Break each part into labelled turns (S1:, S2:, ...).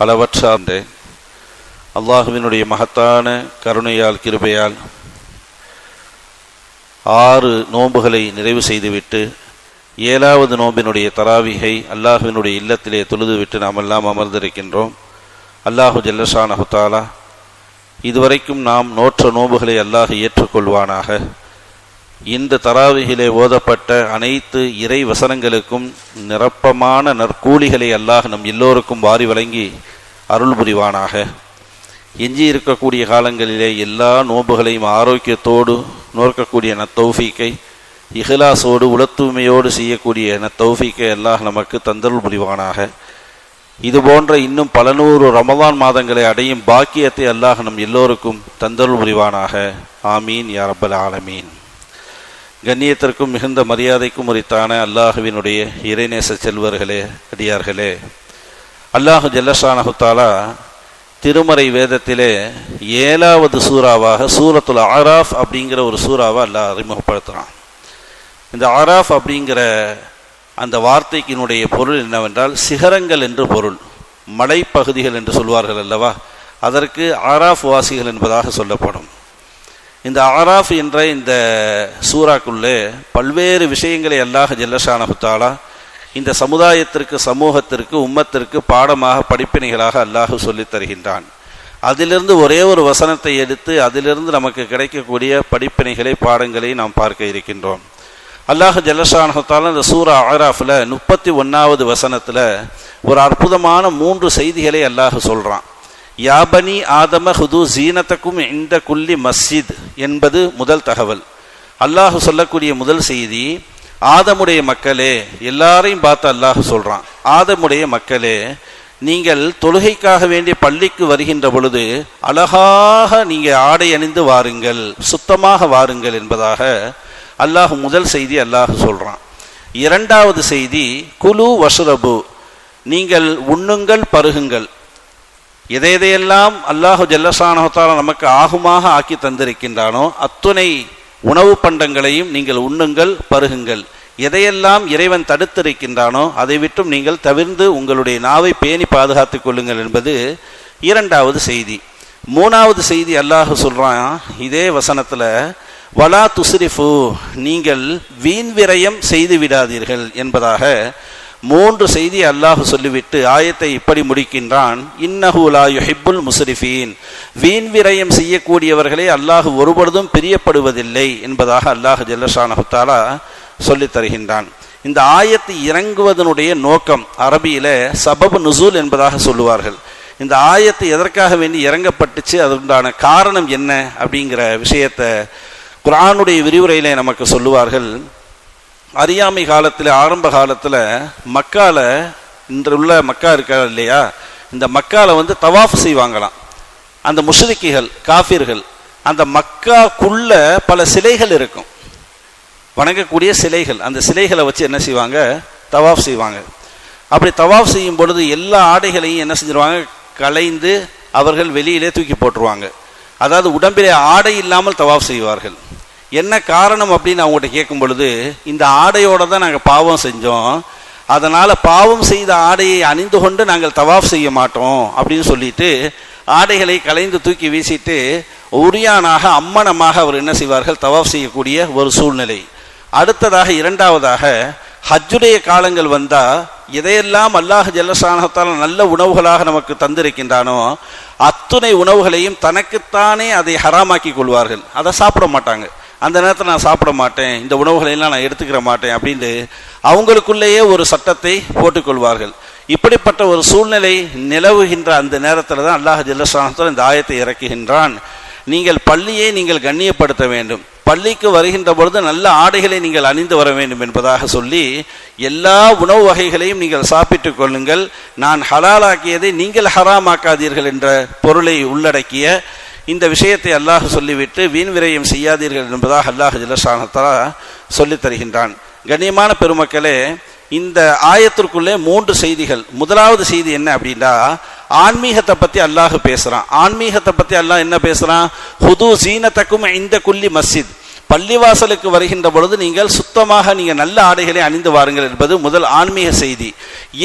S1: அளவற்ற அல்லாஹுவினுடைய மகத்தான கருணையால் கிருபையால் 6 நோன்புகளை நிறைவு செய்துவிட்டு 7வது நோம்பினுடைய தராவிகை அல்லாஹுவினுடைய இல்லத்திலே தொழுதுவிட்டு நாம் எல்லாம் அமர்ந்திருக்கின்றோம். அல்லாஹு ஜல்லஷானஹு தஆலா இதுவரைக்கும் நாம் நோற்ற நோன்புகளை அல்லாஹ் ஏற்றுக்கொள்வானாக. இந்த தராவிகிலே ஓதப்பட்ட அனைத்து இறை வசனங்களுக்கும் நிரப்பமான நற்கூலிகளை அல்லாஹ் நம் எல்லோருக்கும் வாரி வழங்கி அருள் புரிவானாக. எஞ்சி இருக்கக்கூடிய காலங்களிலே எல்லா நோன்புகளையும் ஆரோக்கியத்தோடு நோக்கக்கூடிய நத்தௌஃபீக்கை, இஹ்லாஸோடு உளத்தூய்மையோடு செய்யக்கூடிய நத்தௌஃபீக்கை அல்லாஹ் நமக்கு தந்தருள் புரிவானாக. இதுபோன்ற இன்னும் பல 100 ரமதான் மாதங்களை அடையும் பாக்கியத்தை அல்லாஹ் நம் எல்லோருக்கும் தந்தருள் புரிவானாக. ஆமீன் யா ரப்பல் ஆலமீன். கண்ணியத்திற்கும் மிகுந்த மரியாதைக்கும் உரித்தான அல்லாஹுவினுடைய இறைநேச செல்வர்களே, அடியார்களே, அல்லாஹு ஜல்லஷானஹு தஆலா திருமறை வேதத்திலே 7வது சூறாவாக சூரத்துல் ஆராஃப் அப்படிங்கிற ஒரு சூறாவை அல்லாஹ் அறிமுகப்படுத்துகிறான். இந்த ஆராஃப் அப்படிங்கிற அந்த வார்த்தைக்கினுடைய பொருள் என்னவென்றால் சிகரங்கள் என்று பொருள். மலைப்பகுதிகள் என்று சொல்வார்கள் அல்லவா, அதற்கு ஆராஃப் வாசிகள் என்பதாக சொல்லப்படும். இந்த ஆராஃப் என்ற இந்த சூறாக்குள்ளே பல்வேறு விஷயங்களை அல்லாஹ் ஜல்லஷானஹு தஆலா இந்த சமுதாயத்திற்கு, சமூகத்திற்கு, உம்மத்திற்கு பாடமாக, படிப்பினைகளாக அல்லாஹ் சொல்லித் தருகின்றான். அதிலிருந்து ஒரே ஒரு வசனத்தை எடுத்து அதிலிருந்து நமக்கு கிடைக்கக்கூடிய படிப்பினைகளை, பாடங்களை நாம் பார்க்க இருக்கின்றோம். அல்லாஹ் ஜல்லஷானஹு தஆலா இந்த சூரா ஆராஃபில் 31வது வசனத்தில் ஒரு அற்புதமான 3 செய்திகளை அல்லாஹ் சொல்கிறான். யாபனி ஆதம ஹுது ஜீனத்தக்கும் இந்த குல்லி மஸ்ஜித் என்பது முதல் தகவல். அல்லாஹ் சொல்லக்கூடிய முதல் செய்தி, ஆதமுடைய மக்களே, எல்லாரையும் பார்த்து அல்லாஹ் சொல்கிறான், ஆதமுடைய மக்களே, நீங்கள் தொழுகைக்காக வேண்டிய பள்ளிக்கு வருகின்ற பொழுது அழகாக நீங்கள் ஆடை அணிந்து வாருங்கள், சுத்தமாக வாருங்கள் என்பதாக அல்லாஹ் முதல் செய்தி அல்லாஹ் சொல்கிறான். 2வது செய்தி, குலு வஷ்ரபு, நீங்கள் உண்ணுங்கள், பருகுங்கள். எதையெல்லாம் அல்லாஹு ஜல்லஷானஹு தஆலா நமக்கு ஆகுமாக ஆக்கி தந்திருக்கின்றானோ அத்துணை உணவு பண்டங்களையும் நீங்கள் உண்ணுங்கள், பருகுங்கள். எதையெல்லாம் இறைவன் தடுத்திருக்கின்றானோ அதை விட்டும் நீங்கள் தவிர்ந்து உங்களுடைய நாவை பேணி பாதுகாத்துக் கொள்ளுங்கள் என்பது 2வது செய்தி. 3வது செய்தி அல்லாஹ் சொல்றான் இதே வசனத்துல, வலா துஸ்ரிஃபு, நீங்கள் வீண் விரயம் செய்து விடாதீர்கள் என்பதாக 3 செய்தி அல்லாஹ் சொல்லிவிட்டு ஆயத்தை இப்படி முடிக்கின்றான், இன்னஹு லா யுஹிப்புல் முஸ்ரிஃபீன், வீண் விரயம் செய்யக்கூடியவர்களை அல்லாஹ் ஒருபொழுதும் பிரியப்படுவதில்லை என்பதாக அல்லாஹ் ஜல்லஷானஹு தஆலா சொல்லித் தருகின்றான். இந்த ஆயத்து இறங்குவதனுடைய நோக்கம் அரபியில சபபு நுசூல் என்பதாக சொல்லுவார்கள். இந்த ஆயத்து எதற்காக வேண்டி இறங்கப்பட்டுச்சு, அதற்கான காரணம் என்ன அப்படிங்கிற விஷயத்தை குர்ஆனுடைய விரிவுரையிலே நமக்கு சொல்லுவார்கள். அறியாமை காலத்தில், ஆரம்ப காலத்தில் மக்கால, இன்று உள்ள மக்கா இருக்கா இல்லையா, இந்த மக்கால தவாஃப் செய்வாங்களாம் அந்த முஷ்ரிக்குகள், காஃபிர்கள். அந்த மக்காக்குள்ள பல சிலைகள் இருக்கும், வணங்கக்கூடிய சிலைகள். அந்த சிலைகளை வச்சு என்ன செய்வாங்க, தவாஃப் செய்வாங்க. அப்படி தவாஃப் செய்யும் பொழுது எல்லா ஆடைகளையும் என்ன செஞ்சிருவாங்க, களைந்து அவர்கள் வெளியிலே தூக்கி போட்டுருவாங்க. அதாவது உடம்பிலே ஆடை இல்லாமல் தவாஃப் செய்வார்கள். என்ன காரணம் அப்படின்னு அவங்ககிட்ட கேட்கும் பொழுது, இந்த ஆடையோடு தான் நாங்கள் பாவம் செஞ்சோம், அதனால் பாவம் செய்த ஆடையை அணிந்து கொண்டு நாங்கள் தவாஃப் செய்ய மாட்டோம் அப்படின்னு சொல்லிட்டு ஆடைகளை களைந்து தூக்கி வீசிட்டு உரியானாக, அம்மனமாக அவர் என்ன செய்வார்கள், தவாஃப் செய்யக்கூடிய ஒரு சூழ்நிலை. அடுத்ததாக 2வதாக ஹஜ்ஜுடைய காலங்கள் வந்தால் எதையெல்லாம் அல்லாஹ் ஜல்லஷானஹு தஆலா நல்ல உணவுகளாக நமக்கு தந்திருக்கின்றானோ அத்துணை உணவுகளையும் தனக்குத்தானே அதை ஹராமாக்கி கொள்வார்கள். அதை சாப்பிட மாட்டாங்க. அந்த நேரத்தில் நான் சாப்பிட மாட்டேன், இந்த உணவுகளையெல்லாம் நான் எடுத்துக்கிற மாட்டேன் அப்படின்னு அவங்களுக்குள்ளேயே ஒரு சட்டத்தை போட்டுக்கொள்வார்கள். இப்படிப்பட்ட ஒரு சூழ்நிலை நிலவுகின்ற அந்த நேரத்தில் தான் அல்லாஹ் ஜல்லஷானஹு தஆலா இந்த ஆயத்தை இறக்குகின்றான். நீங்கள் பள்ளியை நீங்கள் கண்ணியப்படுத்த வேண்டும், பள்ளிக்கு வருகின்ற பொழுது நல்ல ஆடைகளை நீங்கள் அணிந்து வர வேண்டும் என்பதாக சொல்லி எல்லா உணவு வகைகளையும் நீங்கள் சாப்பிட்டு கொள்ளுங்கள், நான் ஹலாலாக்கியதை நீங்கள் ஹராமாக்காதீர்கள் என்ற பொருளை உள்ளடக்கிய இந்த விஷயத்தை அல்லாஹ் சொல்லிவிட்டு வீண் விரயம் செய்யாதீர்கள் என்பதாக அல்லாஹ் ஜல்லஷானஹு தஆலா சொல்லித் தருகின்றான். கண்ணியமான பெருமக்களே, இந்த ஆயத்திற்குள்ளே 3 செய்திகள். முதலாவது செய்தி என்ன அப்படின்னா, ஆன்மீகத்தை பற்றி அல்லாஹ் பேசுகிறான். ஆன்மீகத்தை பற்றி அல்லாஹ் என்ன பேசுகிறான், ஹுது ஜீனத்தக்கும் இந்த குல்லி மஸ்ஜித், பள்ளிவாசலுக்கு வருகின்ற பொழுது நீங்கள் சுத்தமாக நீங்கள் நல்ல ஆடைகளை அணிந்து வாருங்கள் என்பது முதல் ஆன்மீக செய்தி.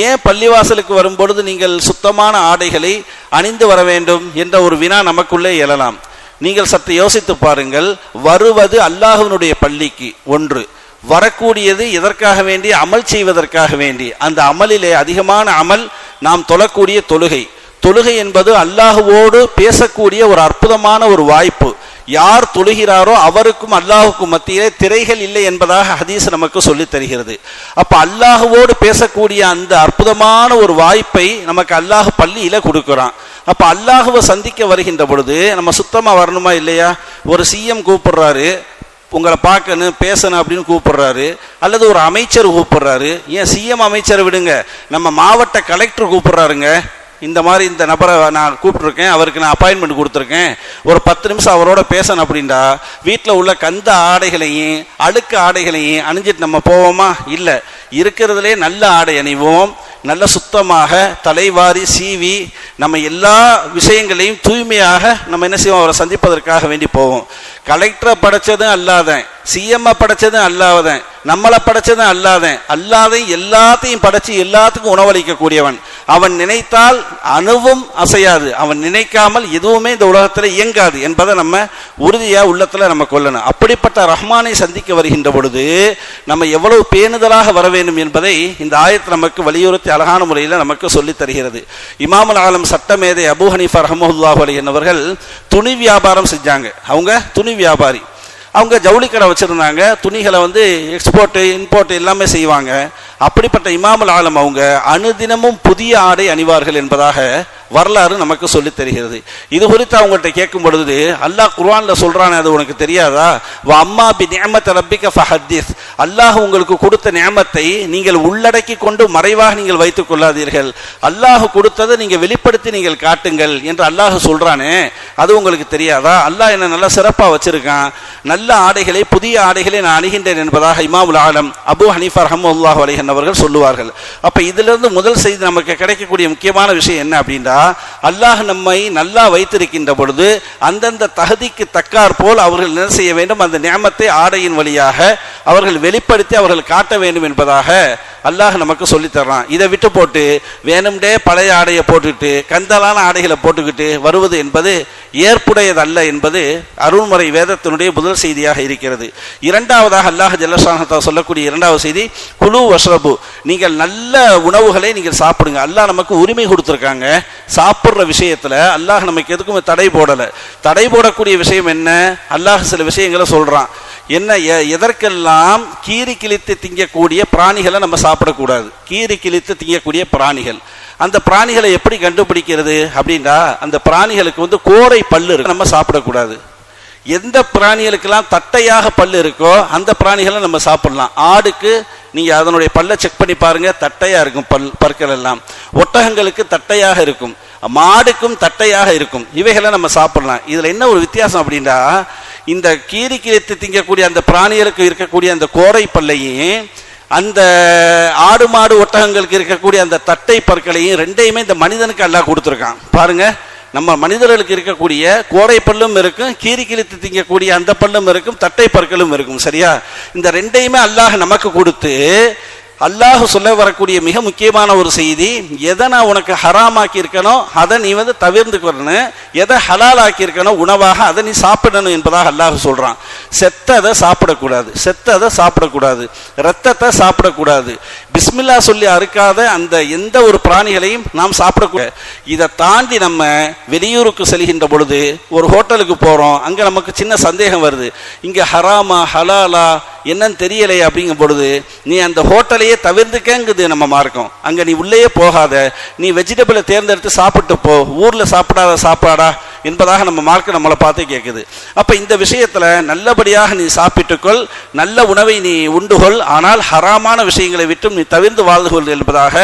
S1: ஏன் பள்ளிவாசலுக்கு வரும்பொழுது நீங்கள் சுத்தமான ஆடைகளை அணிந்து வர வேண்டும் என்ற ஒரு வினா நமக்குள்ளே எழலாம். நீங்கள் சற்று யோசித்து பாருங்கள். வருவது அல்லாஹ்வினுடைய பள்ளிக்கு ஒன்று, வரக்கூடியது எதற்காக வேண்டி? அமல் செய்வதற்காக வேண்டி. அந்த அமலிலே அதிகமான அமல் நாம் தொழக்கூடிய தொழுகை. தொழுகை என்பது அல்லாஹுவோடு பேசக்கூடிய ஒரு அற்புதமான ஒரு வாய்ப்பு. யார் தொழுகிறாரோ அவருக்கும் அல்லாஹுக்கும் மத்தியிலே திரைகள் இல்லை என்பதாக ஹதீஸ் நமக்கு சொல்லி தருகிறது. அப்ப அல்லாஹுவோடு பேசக்கூடிய அந்த அற்புதமான ஒரு வாய்ப்பை நமக்கு அல்லாஹ் பள்ளியில கொடுக்குறான். அப்ப அல்லாஹுவை சந்திக்க வருகின்ற பொழுது நம்ம சுத்தமா வரணுமா இல்லையா? ஒரு சிஎம் கூப்பிடுறாரு, உங்களை பார்க்கணும் பேசணும் அப்படின்னு கூப்பிடுறாரு, அல்லது ஒரு அமைச்சர் கூப்பிடுறாரு. ஏன் சிஎம் அமைச்சரை விடுங்க, நம்ம மாவட்ட கலெக்டர் கூப்பிடுறாருங்க, இந்த மாதிரி இந்த நபரை நான் கூப்பிட்டுருக்கேன், அவருக்கு நான் அப்பாயின்மெண்ட் கொடுத்துருக்கேன், ஒரு 10 நிமிஷம் அவரோட பேசணும் அப்படின்டா வீட்டில் உள்ள கந்த ஆடைகளையும் அழுக்கு ஆடைகளையும் அணிஞ்சிட்டு நம்ம போவோமா? இல்லை. இருக்கிறதுலே நல்ல ஆடை அணிவோம், நல்ல சுத்தமாக தலைவாரி சீவி நம்ம எல்லா விஷயங்களையும் தூய்மையாக நம்ம என்ன செய்வோம்? அவரை சந்திப்பதற்காக வேண்டி போவோம். கலெக்டரை படைச்சதும் அல்லாதன், சிஎம்ஐ படைச்சதும் அல்லாதன், நம்மளை படைச்சதும் அல்லாதன், எல்லாத்தையும் படைச்சு எல்லாத்துக்கும் உணவளிக்க கூடியவன். அவன் நினைத்தால் அணுவும் அசையாது, அவன் நினைக்காமல் எதுவுமே இந்த உலகத்தில் இயங்காது என்பதை நம்ம உறுதியா உள்ளத்துல நம்ம கொள்ளணும். அப்படிப்பட்ட ரஹ்மானை சந்திக்க வருகின்ற பொழுது நம்ம எவ்வளவு பேணுதலாக வர வேண்டும் என்பதை இந்த ஆயத்து நமக்கு வலியுறுத்தி அழகான முறையில் நமக்கு சொல்லித் தருகிறது. இமாமுல் ஆலம் சட்டமேதை அபூ ஹனீஃபா ரஹ்மத்துல்லாஹி அலைஹி என்பவர்கள் துணி வியாபாரம் செஞ்சாங்க. அவங்க துணி வியாபாரி. அவங்க ஜவுளி கடை வச்சுருந்தாங்க. துணிகளை எக்ஸ்போர்ட்டு இம்போர்ட் எல்லாமே செய்வாங்க. அப்படிப்பட்ட இமாமுல் ஆலம் அவங்க அனுதினமும் புதிய ஆடை அணிவார்கள் என்பதாக வரலாறு நமக்கு சொல்லி தருகிறது. இது குறித்து அவங்கள்ட்ட கேட்கும் பொழுது அல்லாஹ் குர்ஆன்ல சொல்றானே, அது உனக்கு தெரியாதா? அம்மா பி நிஅமத் ரப்பிக ஃபஹத்திஸ், அல்லாஹ் உங்களுக்கு கொடுத்த நியமத்தை நீங்கள் உள்ளடக்கி கொண்டு மறைவாக நீங்கள் வைத்துக் கொள்ளாதீர்கள், அல்லாஹ் கொடுத்ததை நீங்கள் வெளிப்படுத்தி நீங்கள் காட்டுங்கள் என்று அல்லாஹ் சொல்றானே, அது உங்களுக்கு தெரியாதா? அல்லாஹ் என்ன நல்லா சிறப்பா வச்சிருக்கான், நல்ல ஆடைகளை புதிய ஆடைகளை நான் அணிகின்றேன் என்பதாக இமாமுல் ஆலம் அபூ ஹனீஃபா ரஹ்மத்துல்லாஹி அலைஹி அவர்கள் சொல்லுவார்கள். அப்ப இதிலிருந்து முதல் செய்தி நமக்கு கிடைக்கக்கூடிய முக்கியமான விஷயம் என்ன அப்படின்னா, அல்லாஹ் நம்மை நல்லா வைத்திருக்கின்ற பொழுது அந்தந்த தகுதிக்கு தக்கார் போல் அவர்கள் என்ன செய்ய வேண்டும்? அந்த நியமத்தை ஆடையின் வழியாக அவர்கள் வெளிப்படுத்தி அவர்கள் காட்ட வேண்டும் என்பதாக அல்லாஹ் நமக்கு சொல்லி தர்றான். இதை விட்டு போட்டு வேணும்டே பழைய ஆடையை போட்டுக்கிட்டு கந்தலான ஆடைகளை போட்டுக்கிட்டு வருவது என்பது ஏற்புடையதல்ல என்பது அருள்முறை வேதத்தினுடைய முதல் செய்தியாக இருக்கிறது. இரண்டாவதாக அல்லாஹ் ஜல்லஷானஹு சொல்லக்கூடிய இரண்டாவது செய்தி, குலு வஷ்ரபு, நீங்கள் நல்ல உணவுகளை நீங்கள் சாப்பிடுங்க. அல்லாஹ் நமக்கு உரிமை கொடுத்துருக்காங்க. சாப்பிட்ற விஷயத்துல அல்லாஹ் நமக்கு எதுக்குமே தடை போடலை. தடை போடக்கூடிய விஷயம் என்ன? அல்லாஹ் சில விஷயங்களை சொல்றான். என்ன? எதற்கெல்லாம் கீறி கிழித்து திங்கக்கூடிய பிராணிகளை நம்ம சாப்பிடக்கூடாது. கீறி கிழித்து திங்கக்கூடிய பிராணிகள், அந்த பிராணிகளை எப்படி கண்டுபிடிக்கிறது அப்படின்னா, அந்த பிராணிகளுக்கு கோரை பல்லு இருக்கு, நம்ம சாப்பிடக்கூடாது. எந்த பிராணிகளுக்கெல்லாம் தட்டையாக பல்லு இருக்கோ அந்த பிராணிகளை நம்ம சாப்பிடலாம். ஆடுக்கு நீங்க அதனுடைய பல்லை செக் பண்ணி பாருங்க, தட்டையா இருக்கும் பற்கள் எல்லாம். ஒட்டகங்களுக்கு தட்டையாக இருக்கும், மாடுக்கும் தட்டையாக இருக்கும். இவைகளை நம்ம சாப்பிடலாம். இதுல என்ன ஒரு வித்தியாசம் அப்படின்னா, இந்த கீறி கிழித்து திங்கக்கூடிய அந்த பிராணிகளுக்கு இருக்கக்கூடிய அந்த கோரை பல்லையும் அந்த ஆடு மாடு ஒட்டகங்களுக்கு இருக்கக்கூடிய அந்த தட்டை பற்களையும் ரெண்டையுமே இந்த மனிதனுக்கு அல்லாஹ் கொடுத்துருக்கான். பாருங்க, நம்ம மனிதர்களுக்கு இருக்கக்கூடிய கோரை பல்லும் இருக்கும், கீறி கிழித்து திங்கக்கூடிய அந்த பல்லும் இருக்கும், தட்டை பற்களும் இருக்கும். சரியா? இந்த ரெண்டையுமே அல்லாஹ் நமக்கு கொடுத்து அல்லாஹ் சொல்ல வரக்கூடிய மிக முக்கியமான ஒரு செய்தி, எதை நான் உனக்கு ஹராமாக்கி இருக்கனோ அதை நீ தவிர்த்துக்கணும், எதை ஹலால் ஆக்கி இருக்கணும் உணவாக அதை நீ சாப்பிடணும் என்பதாக அல்லாஹ் சொல்றான். செத்ததை சாப்பிடக்கூடாது, செத்ததை சாப்பிடக்கூடாது, ரத்தத்தை சாப்பிடக்கூடாது, பிஸ்மில்லா சொல்லி அறுக்காத அந்த எந்த ஒரு பிராணிகளையும் நாம் சாப்பிடக்கூடாது. இதை தாண்டி நம்ம வெளியூருக்கு செல்கின்ற பொழுது ஒரு ஹோட்டலுக்கு போறோம், அங்க நமக்கு சின்ன சந்தேகம் வருது, இங்க ஹராமா ஹலாலா என்னன்னு தெரியலையே அப்படிங்கும் பொழுது நீ அந்த ஹோட்டலையே தவிர்த்துக்கங்குது நம்ம மார்க்கம். அங்க நீ உள்ளேயே போகாத, நீ வெஜிடபிளை தேர்ந்தெடுத்து சாப்பிட்டு போ, ஊர்ல சாப்பிடாத சாப்பாடா என்பதாக நம்ம மார்க்கம் நம்மளை பார்த்து கேட்குது. அப்ப இந்த விஷயத்துல நல்லபடியாக நீ சாப்பிட்டுக்கொள், நல்ல உணவை நீ உண்டுகொள், ஆனால் ஹராமான விஷயங்களை விட்டும் நீ தவிர்த்து வாழ்ந்து கொள் என்பதாக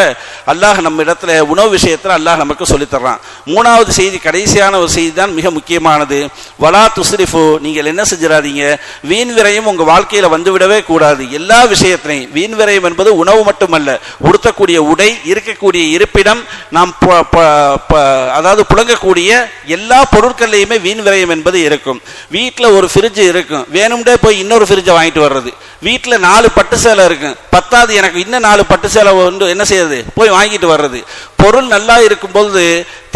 S1: அல்லாஹ் நம்ம இடத்துல உணவு விஷயத்துல அல்லாஹ் நமக்கு சொல்லித்தர்றான். மூணாவது செய்தி, கடைசியான ஒரு செய்தி தான் மிக முக்கியமானது. வலா துஸ்ரிஃபு, நீங்கள் என்ன செஞ்சிடாதீங்க, வீண் விரயம் உங்க வாழ்க்கையில வந்துவிடவே கூடாது. எல்லா விஷயத்திலையும் வீண் விரயம் என்பது உணவு மட்டுமல்ல, உடுத்தக்கூடிய உடை, இருக்கக்கூடிய இருப்பிடம், நாம் அதாவது புழங்கக்கூடிய எல்லா பொருட்கள்லையுமே வீண் விரயம் என்பது இருக்கும். வீட்டில் ஒரு ஃப்ரிட்ஜ் இருக்கும், வேணும்டே போய் இன்னொரு ஃப்ரிட்ஜை வாங்கிட்டு வர்றது. வீட்டில் 4 பட்டு சேலை இருக்கும், பத்தாவது எனக்கு இன்னும் 4 பட்டு சேலை வந்து என்ன செய்யறது, போய் வாங்கிட்டு வர்றது. பொருள் நல்லா இருக்கும்போது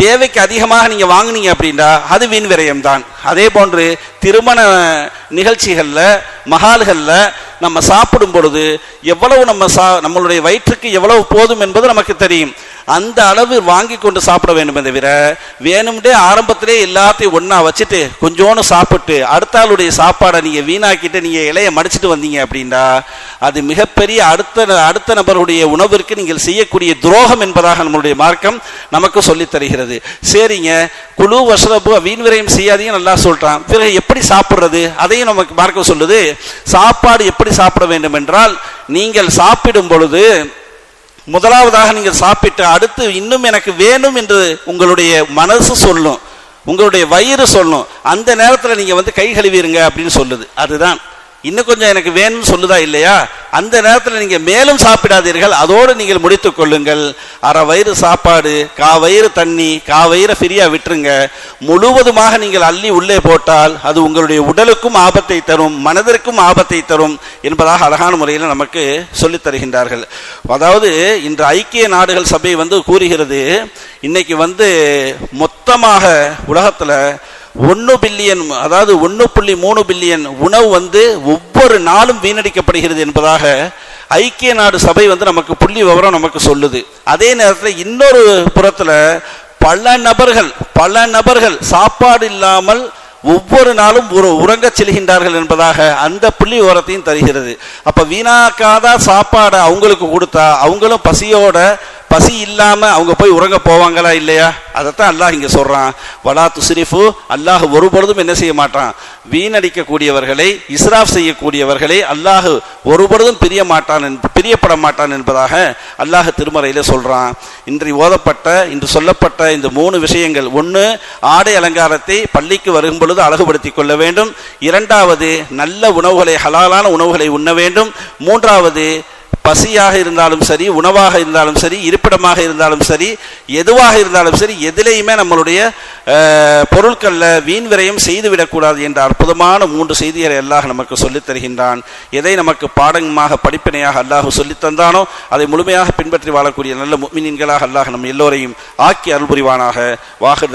S1: தேவைக்கு அதிகமாக நீங்க வாங்கினீங்க அப்படின்னா அது வீண் விரயம் தான். அதே போன்று திருமண நிகழ்ச்சிகள்ல மகால்கள்ல நம்ம சாப்பிடும் பொழுது எவ்வளவு நம்மளுடைய வயிற்றுக்கு எவ்வளவு போதும் என்பது நமக்கு தெரியும். அந்த அளவு வாங்கி கொண்டு சாப்பிட வேண்டும் தவிர வேணும்டே ஆரம்பத்திலே எல்லாத்தையும் ஒன்னா வச்சுட்டு கொஞ்சோன்னு சாப்பிட்டு அடுத்த ஆளுடைய சாப்பாடை நீங்க வீணாக்கிட்டு நீங்க இலைய மடிச்சுட்டு வந்தீங்க அப்படின்னா அது மிகப்பெரிய அடுத்த நபருடைய உணவிற்கு நீங்கள் செய்யக்கூடிய துரோகம் என்பதாக நம்மளுடைய மார்க்கம் நமக்கு சொல்லி தருகிறது. சரிங்க, குழு வசரப்பு வீண் விரயம் செய்யாதீங்க நல்லா சொல்றான். பிறகு எப்படி சாப்பிடுறது அதையும் நமக்கு மார்க்கம் சொல்லுது. சாப்பாடு எப்படி சாப்பிட வேண்டும் என்றால், நீங்கள் சாப்பிடும் பொழுது முதலாவதாக நீங்கள் சாப்பிட்டு அடுத்து இன்னும் எனக்கு வேணும் என்று உங்களுடைய மனசு சொல்லும், உங்களுடைய வயிறு சொல்லும். அந்த நேரத்தில் நீங்க வந்து கை கழுவிருங்க அப்படின்னு சொல்லுது. அதுதான் இன்னும் கொஞ்சம் எனக்கு வேணும்னு சொல்லுதா இல்லையா? அந்த நேரத்தில் நீங்க மேலும் சாப்பிடாதீர்கள், அதோடு நீங்கள் முடித்துக் கொள்ளுங்கள். அரை வயிறு சாப்பாடு, வயிறு தண்ணி, வயிறு ஃப்ரீயா விட்டுருங்க. முழுவதுமாக நீங்கள் அள்ளி உள்ளே போட்டால் அது உங்களுடைய உடலுக்கும் ஆபத்தை தரும், மனதிற்கும் ஆபத்தை தரும் என்பதாக அழகான முறையில் நமக்கு சொல்லித் தருகின்றார்கள். அதாவது இன்று ஐக்கிய நாடுகள் சபை வந்து கூறுகிறது, இன்னைக்கு வந்து மொத்தமாக உலகத்துல 1 பில்லியன், அதாவது 1.3 பில்லியன் உணவு வந்து ஒவ்வொரு நாளும் வீணடிக்கப்படுகிறது என்பதாக ஐக்கிய நாடு சபை வந்து நமக்கு புள்ளி விவரம் நமக்கு சொல்லுது. அதே நேரத்தில் இன்னொரு புறத்துல பல நபர்கள் சாப்பாடு இல்லாமல் ஒவ்வொரு நாளும் உறங்க செல்கின்றார்கள் என்பதாக அந்த புள்ளி விவரத்தையும் தருகிறது. அப்ப வீணாக்காத சாப்பாடை அவங்களுக்கு கொடுத்தா அவங்களும் பசி இல்லாம அவங்க போய் உறங்க போவாங்களா இல்லையா? அதைத்தான் அல்லாஹ் இங்க சொல்றான். வலா துஸ்ரிஃபு, அல்லாஹ் ஒரு பொழுதும் என்ன செய்ய மாட்டான், வீணடிக்கக்கூடியவர்களை, இஸ்ராஃப் செய்யக்கூடியவர்களை அல்லாஹ் ஒரு பொழுதும் பிரியப்பட மாட்டான் என்பதாக அல்லாஹ் திருமறையில சொல்றான். இன்று சொல்லப்பட்ட இந்த 3 விஷயங்கள், 1 ஆடை அலங்காரத்தை பள்ளிக்கு வரும் பொழுது அழகுபடுத்தி கொள்ள வேண்டும். 2வது நல்ல உணவுகளை, ஹலாலான உணவுகளை உண்ண வேண்டும். 3வது பசியாக இருந்தாலும் சரி, உணவாக இருந்தாலும் சரி, இருப்பிடமாக இருந்தாலும் சரி, எதுவாக இருந்தாலும் சரி, எதிலையுமே நம்மளுடைய பொருட்கள்ல வீண் விரயம் செய்துவிடக்கூடாது என்ற அற்புதமான 3 செய்திகளை அல்லாஹ் நமக்கு சொல்லித் தருகின்றான். எதை நமக்கு பாடமாக படிப்பினையாக அல்லாஹ் சொல்லித் தந்தானோ அதை முழுமையாக பின்பற்றி வாழக்கூடிய நல்ல முஃமினீன்களாக அல்லாஹ் நம் எல்லோரையும் ஆக்கி அருள் புரிவானாக. வாஹிர்